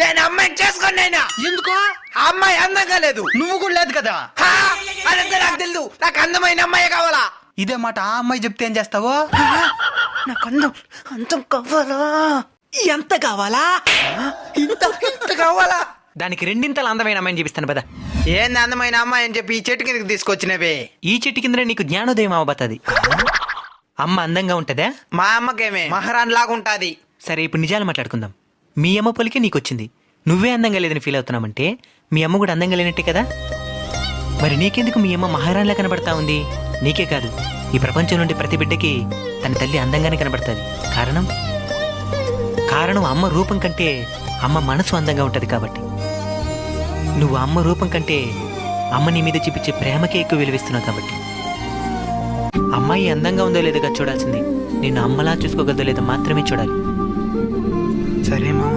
నేను అమ్మాయిని చేసుకోనైనా. ఎందుకో? ఆ అమ్మాయి అందంగా లేదు. నువ్వు కూడా లేదు కదా. అదంతా నాకు తెలుసు. నాకు అందమైన అమ్మాయి కావాలా. ఇదే మాట ఆ అమ్మాయి చెప్తే ఏం చేస్తావో? నాకు అందం కావాలా. ఎంత కావాలా? ఇంత కావాలా. దానికి రెండింతల అందమైన అమ్మాయిని చూపిస్తాను పద. ఏంది అందమైన అమ్మాయి అని చెప్పి ఈ చెట్టు కిందకి తీసుకొచ్చినవే? ఈ చెట్టు కింద నీకు జ్ఞానోదయం అవబోతుంది. అమ్మ అందంగా ఉంటదా? మా అమ్మకేమే మహారాణి లాగా ఉంటాది. సరే ఇప్పుడు నిజాలు మాట్లాడుకుందాం. మీ అమ్మ పొలికే నీకు వచ్చింది. నువ్వే అందంగా లేదని ఫీల్ అవుతున్నామంటే మీ అమ్మ కూడా అందంగా లేనట్టే కదా. మరి నీకెందుకు మీ అమ్మ మహారాణిలా కనబడతా ఉంది? నీకే కాదు, ఈ ప్రపంచం నుండి ప్రతి బిడ్డకి తన తల్లి అందంగానే కనబడుతుంది. కారణం అమ్మ రూపం కంటే అమ్మ మనసు అందంగా ఉంటది కాబట్టి. నువ్వు అమ్మ రూపం కంటే అమ్మ నీ మీద చూపించే ప్రేమకే ఎక్కువ విలువిస్తున్నావు కాబట్టి. అమ్మాయి అందంగా ఉందో లేదో చూడాల్సింది నిన్ను అమ్మలా చూసుకోగలదో లేదో మాత్రమే చూడాలి. సరే మామ.